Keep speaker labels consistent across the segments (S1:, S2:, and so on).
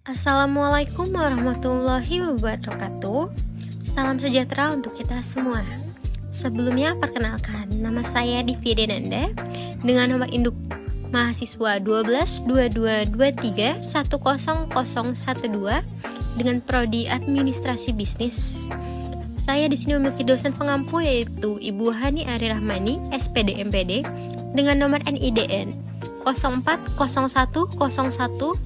S1: Assalamualaikum warahmatullahi wabarakatuh. Salam sejahtera untuk kita semua. Sebelumnya perkenalkan, nama saya Divi Denanda dengan nomor induk mahasiswa 122223100012 dengan prodi Administrasi Bisnis. Saya di sini memiliki dosen pengampu yaitu Ibu Hani Ari Rahmani, SPD MPD dengan nomor NIDN 0401018013.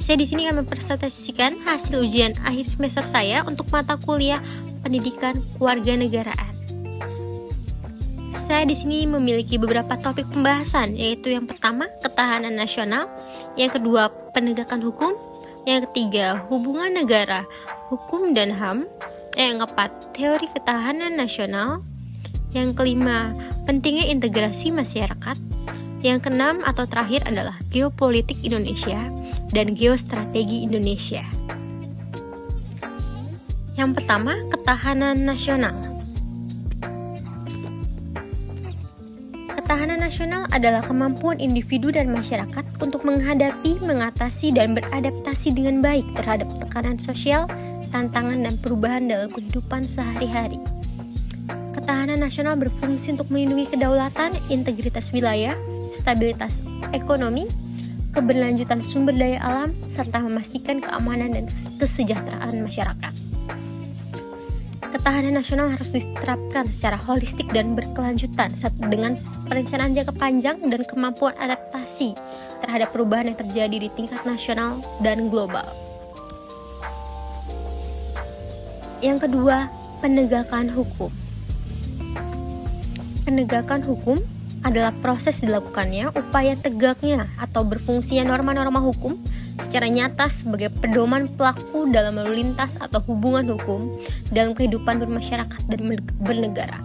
S1: Saya di sini akan mempresentasikan hasil ujian akhir semester saya untuk mata kuliah Pendidikan Kewarganegaraan. Saya di sini memiliki beberapa topik pembahasan, yaitu yang pertama, ketahanan nasional, yang kedua, penegakan hukum, yang ketiga, hubungan negara, hukum dan HAM, yang keempat, teori ketahanan nasional, yang kelima, pentingnya integrasi masyarakat, yang keenam atau terakhir adalah geopolitik Indonesia dan geostrategi Indonesia. Yang pertama, ketahanan nasional. Ketahanan nasional adalah kemampuan individu dan masyarakat untuk menghadapi, mengatasi, dan beradaptasi dengan baik terhadap tekanan sosial, tantangan, dan perubahan dalam kehidupan sehari-hari. Ketahanan nasional berfungsi untuk melindungi kedaulatan, integritas wilayah, stabilitas ekonomi, keberlanjutan sumber daya alam, serta memastikan keamanan dan kesejahteraan masyarakat. Ketahanan nasional harus diterapkan secara holistik dan berkelanjutan dengan perencanaan jangka panjang dan kemampuan adaptasi terhadap perubahan yang terjadi di tingkat nasional dan global. Yang kedua, penegakan hukum. Penegakan hukum adalah proses dilakukannya upaya tegaknya atau berfungsinya norma-norma hukum secara nyata sebagai pedoman pelaku dalam lalu lintas atau hubungan hukum dalam kehidupan bermasyarakat dan bernegara.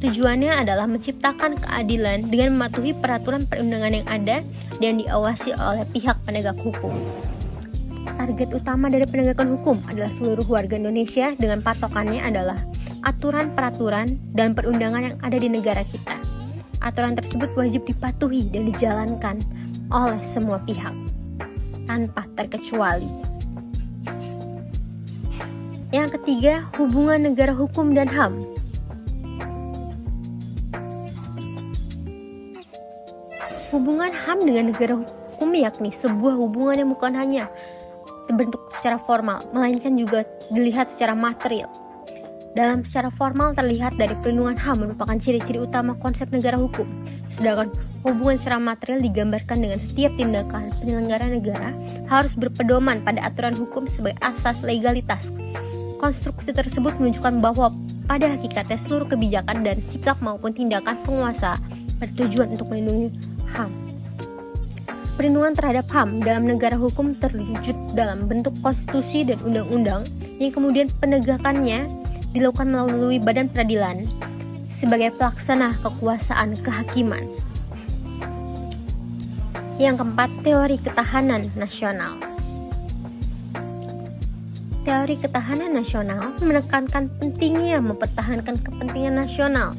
S1: Tujuannya adalah menciptakan keadilan dengan mematuhi peraturan perundangan yang ada dan diawasi oleh pihak penegak hukum. Target utama dari penegakan hukum adalah seluruh warga Indonesia dengan patokannya adalah aturan-peraturan dan perundangan yang ada di negara kita. Aturan tersebut wajib dipatuhi dan dijalankan oleh semua pihak tanpa terkecuali. Yang ketiga, hubungan negara hukum dan HAM. Hubungan HAM dengan negara hukum yakni sebuah hubungan yang bukan hanya terbentuk secara formal, melainkan juga dilihat secara material. Dalam secara formal terlihat dari perlindungan HAM merupakan ciri-ciri utama konsep negara hukum, sedangkan hubungan secara material digambarkan dengan setiap tindakan penyelenggara negara harus berpedoman pada aturan hukum sebagai asas legalitas. Konstruksi tersebut menunjukkan bahwa pada hakikatnya seluruh kebijakan dan sikap maupun tindakan penguasa bertujuan untuk melindungi HAM. Perlindungan terhadap HAM dalam negara hukum terwujud dalam bentuk konstitusi dan undang-undang yang kemudian penegakannya dilakukan melalui badan peradilan sebagai pelaksana kekuasaan kehakiman. Yang keempat, teori ketahanan nasional. Teori ketahanan nasional menekankan pentingnya mempertahankan kepentingan nasional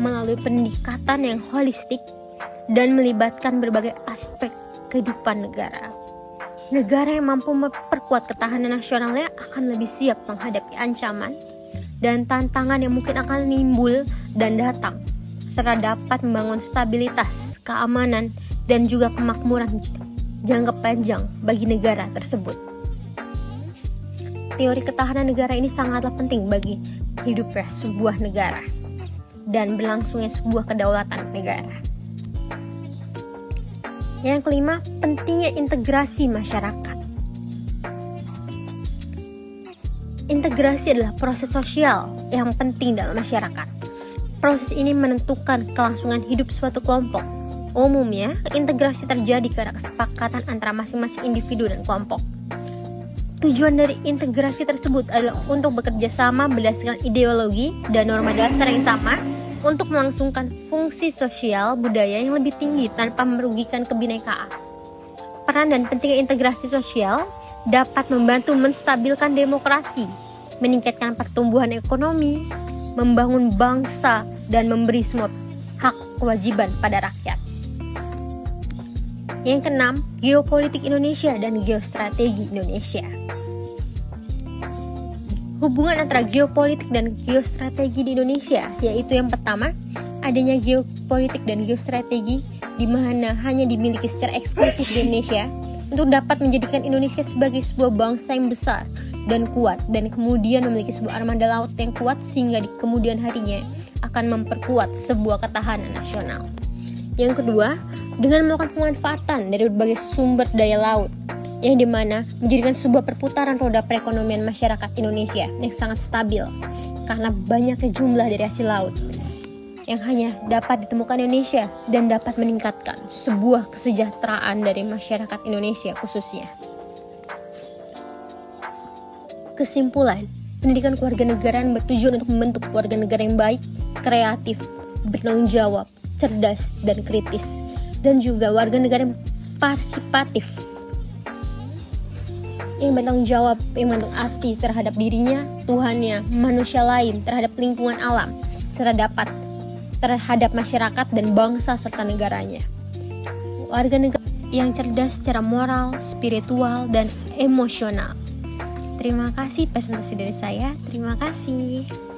S1: melalui pendekatan yang holistik dan melibatkan berbagai aspek kehidupan negara. Negara yang mampu memperkuat ketahanan nasionalnya akan lebih siap menghadapi ancaman dan tantangan yang mungkin akan timbul dan datang, serta dapat membangun stabilitas, keamanan, dan juga kemakmuran jangka panjang bagi negara tersebut. Teori ketahanan negara ini sangatlah penting bagi hidupnya sebuah negara dan berlangsungnya sebuah kedaulatan negara. Yang kelima, pentingnya integrasi masyarakat. Integrasi adalah proses sosial yang penting dalam masyarakat. Proses ini menentukan kelangsungan hidup suatu kelompok. Umumnya, integrasi terjadi karena kesepakatan antara masing-masing individu dan kelompok. Tujuan dari integrasi tersebut adalah untuk bekerja sama berdasarkan ideologi dan norma dasar yang sama untuk melangsungkan fungsi sosial budaya yang lebih tinggi tanpa merugikan kebinekaan. Peran dan pentingnya integrasi sosial dapat membantu menstabilkan demokrasi, meningkatkan pertumbuhan ekonomi, membangun bangsa, dan memberi semua hak kewajiban pada rakyat. Yang keenam, geopolitik Indonesia dan geostrategi Indonesia. Hubungan antara geopolitik dan geostrategi di Indonesia, yaitu yang pertama, adanya geopolitik dan geostrategi di mana hanya dimiliki secara eksklusif di Indonesia untuk dapat menjadikan Indonesia sebagai sebuah bangsa yang besar dan kuat, dan kemudian memiliki sebuah armada laut yang kuat sehingga di kemudian harinya akan memperkuat sebuah ketahanan nasional. Yang kedua, dengan melakukan pemanfaatan dari berbagai sumber daya laut, yang dimana menjadikan sebuah perputaran roda perekonomian masyarakat Indonesia yang sangat stabil karena banyaknya jumlah dari hasil laut yang hanya dapat ditemukan Indonesia dan dapat meningkatkan sebuah kesejahteraan dari masyarakat Indonesia khususnya. Kesimpulan, pendidikan kewarganegaraan bertujuan untuk membentuk warga negara yang baik, kreatif, bertanggung jawab, cerdas, dan kritis, dan juga warga negara yang partisipatif, yang bertanggung jawab, yang mengandung arti terhadap dirinya, Tuhannya, manusia lain, terhadap lingkungan alam, serta dapat terhadap masyarakat dan bangsa serta negaranya. Warga negara yang cerdas secara moral, spiritual, dan emosional. Terima kasih presentasi dari saya. Terima kasih.